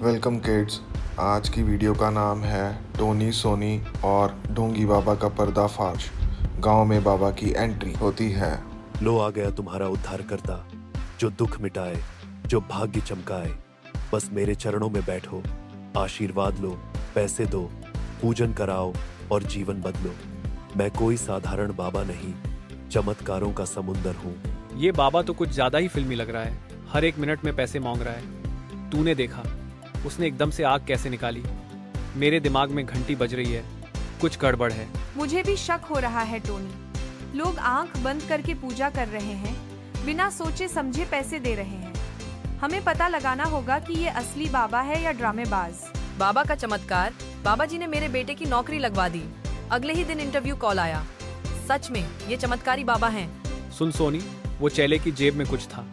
Welcome kids. आज की video का नाम है टोनी सोनी और ढोंगी बाबा का पर्दाफाश। गांव में बाबा की एंट्री होती है। लो आ गया तुम्हारा उद्धारकर्ता, जो दुख मिटाए, जो भाग्य चमकाए। बस मेरे चरणों में बैठो, आशीर्वाद लो, पैसे दो, पूजन कराओ और जीवन बदलो। मैं कोई साधारण बाबा नहीं, चमत्कारों का समुंदर हूँ। ये बाबा तो कुछ ज्यादा ही फिल्मी लग रहा है। हर एक मिनट में पैसे मांग रहा है। तूने देखा उसने एकदम से आग कैसे निकाली? मेरे दिमाग में घंटी बज रही है, कुछ गड़बड़ है। मुझे भी शक हो रहा है टोनी। लोग आंख बंद करके पूजा कर रहे हैं, बिना सोचे समझे पैसे दे रहे हैं। हमें पता लगाना होगा कि ये असली बाबा है या ड्रामेबाज। बाबा का चमत्कार। बाबा जी ने मेरे बेटे की नौकरी लगवा दी। अगले ही दिन इंटरव्यू कॉल आया। सच में ये चमत्कारी बाबा हैं। सुन सोनी, वो चेले की जेब में कुछ था।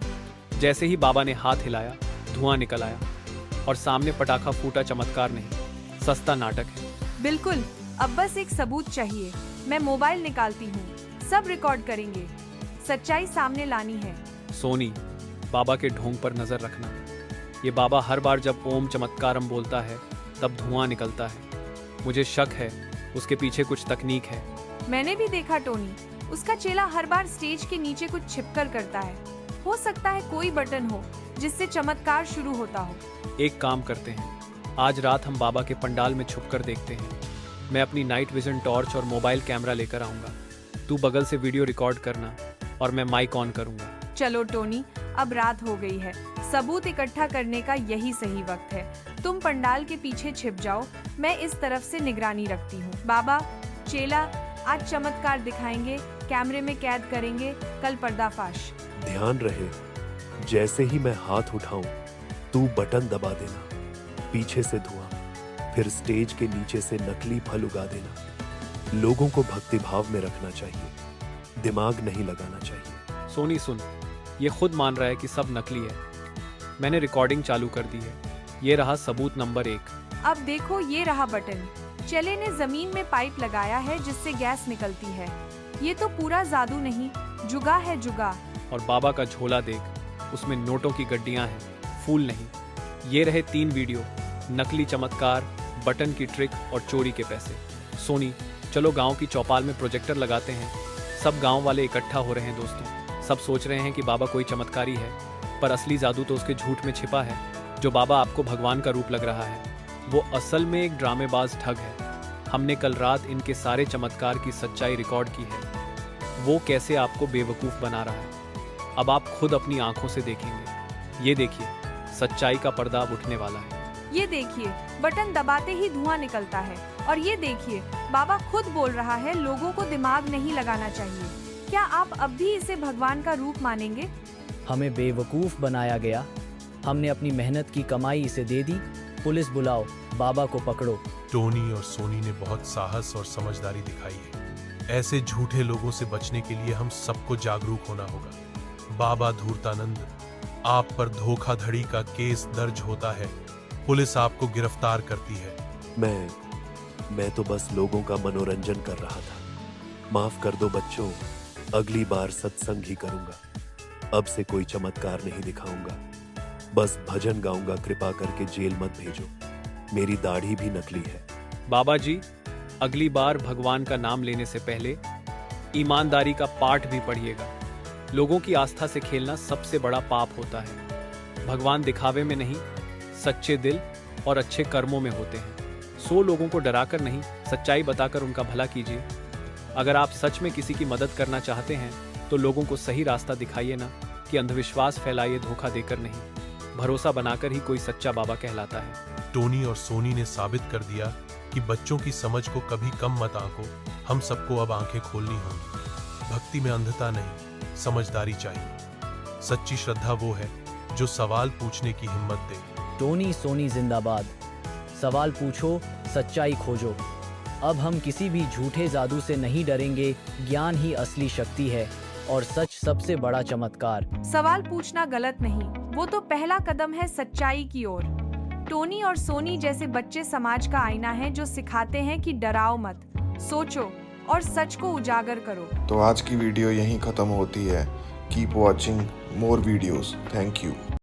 जैसे ही बाबा ने हाथ हिलाया, धुआं निकल आया और सामने पटाखा फूटा। चमत्कार नहीं, सस्ता नाटक है। बिल्कुल। अब बस एक सबूत चाहिए। मैं मोबाइल निकालती हूँ, सब रिकॉर्ड करेंगे। सच्चाई सामने लानी है। सोनी, बाबा के ढोंग पर नजर रखना। ये बाबा हर बार जब ओम चमत्कारम बोलता है तब धुआं निकलता है। मुझे शक है उसके पीछे कुछ तकनीक है। मैंने भी देखा टोनी, उसका चेला हर बार स्टेज के नीचे कुछ छिपकर करता है। हो सकता है कोई बटन हो जिससे चमत्कार शुरू होता हो। एक काम करते हैं, आज रात हम बाबा के पंडाल में छुपकर देखते हैं। मैं अपनी नाइट विजन टॉर्च और मोबाइल कैमरा लेकर आऊंगा। तू बगल से वीडियो रिकॉर्ड करना और मैं माइक ऑन करूंगा। चलो टोनी, अब रात हो गई है। सबूत इकट्ठा करने का यही सही वक्त है। तुम पंडाल के पीछे छिप जाओ, मैं इस तरफ से निगरानी रखती हूँ। बाबा, चेला, आज चमत्कार दिखाएंगे, कैमरे में कैद करेंगे, कल पर्दाफाश। ध्यान रहे, जैसे ही मैं हाथ उठाऊं, तू बटन दबा देना। पीछे से धुआं, फिर स्टेज के नीचे से नकली फल उगा देना। लोगों को भक्तिभाव में रखना चाहिए, दिमाग नहीं लगाना चाहिए। सोनी सुन, ये खुद मान रहा है कि सब नकली है। मैंने रिकॉर्डिंग चालू कर दी है। ये रहा सबूत नंबर 1। अब देखो, ये रहा बटन। चेले ने जमीन में पाइप लगाया है जिससे गैस निकलती है। ये तो पूरा जादू नहीं, जुगा है, जुगा। और बाबा का झोला देख, उसमें नोटों की गड्डियां हैं, फूल नहीं। ये रहे 3 वीडियो, नकली चमत्कार, बटन की ट्रिक और चोरी के पैसे। सोनी, चलो गांव की चौपाल में प्रोजेक्टर लगाते हैं। सब गांव वाले इकट्ठा हो रहे हैं दोस्तों। सब सोच रहे हैं कि बाबा कोई चमत्कारी है, पर असली जादू तो उसके झूठ में छिपा है। जो बाबा आपको भगवान का रूप लग रहा है, वो असल में एक ड्रामेबाज ठग है। हमने कल रात इनके सारे चमत्कार की सच्चाई रिकॉर्ड की है। वो कैसे आपको बेवकूफ़ बना रहा है, अब आप खुद अपनी आंखों से देखेंगे। ये देखिए, सच्चाई का पर्दा अब उठने वाला है। ये देखिए, बटन दबाते ही धुआं निकलता है। और ये देखिए, बाबा खुद बोल रहा है लोगों को दिमाग नहीं लगाना चाहिए। क्या आप अब भी इसे भगवान का रूप मानेंगे? हमें बेवकूफ बनाया गया। हमने अपनी मेहनत की कमाई इसे दे दी। पुलिस बुलाओ, बाबा को पकड़ो। टोनी और सोनी ने बहुत साहस और समझदारी दिखाई है। ऐसे झूठे लोगों से बचने के लिए हम सबको जागरूक होना होगा। बाबा धूर्तानंद, आप पर धोखाधड़ी का केस दर्ज होता है। पुलिस आपको गिरफ्तार करती है। मैं तो बस लोगों का मनोरंजन कर रहा था। माफ कर दो बच्चों, अगली बार सत्संग ही करूंगा। अब से कोई चमत्कार नहीं दिखाऊंगा, बस भजन गाऊंगा। कृपा करके जेल मत भेजो, मेरी दाढ़ी भी नकली है। बाबा जी, अगली बार भगवान का नाम लेने से पहले ईमानदारी का पाठ भी पढ़िएगा। लोगों की आस्था से खेलना सबसे बड़ा पाप होता है। भगवान दिखावे में नहीं, सच्चे दिल और अच्छे कर्मों में होते हैं। 100 लोगों को डराकर नहीं, सच्चाई बताकर उनका भला कीजिए। अगर आप सच में किसी की मदद करना चाहते हैं तो लोगों को सही रास्ता दिखाइए ना कि अंधविश्वास फैलाइए। धोखा देकर नहीं, भरोसा बनाकर ही कोई सच्चा बाबा कहलाता है। टोनी और सोनी ने साबित कर दिया कि बच्चों की समझ को कभी कम मत आंको। हम सबको अब आंखें खोलनी होंगी। भक्ति में अंधता नहीं, समझदारी चाहिए। सच्ची श्रद्धा वो है जो सवाल पूछने की हिम्मत दे। टोनी सोनी जिंदाबाद। सवाल पूछो, सच्चाई खोजो। अब हम किसी भी झूठे जादू से नहीं डरेंगे। ज्ञान ही असली शक्ति है और सच सबसे बड़ा चमत्कार। सवाल पूछना गलत नहीं, वो तो पहला कदम है सच्चाई की ओर। टोनी और सोनी जैसे बच्चे समाज का आईना है, जो सिखाते हैं कि डराओ मत, सोचो और सच को उजागर करो। तो आज की वीडियो यहीं ख़त्म होती है। Keep watching more videos. Thank you.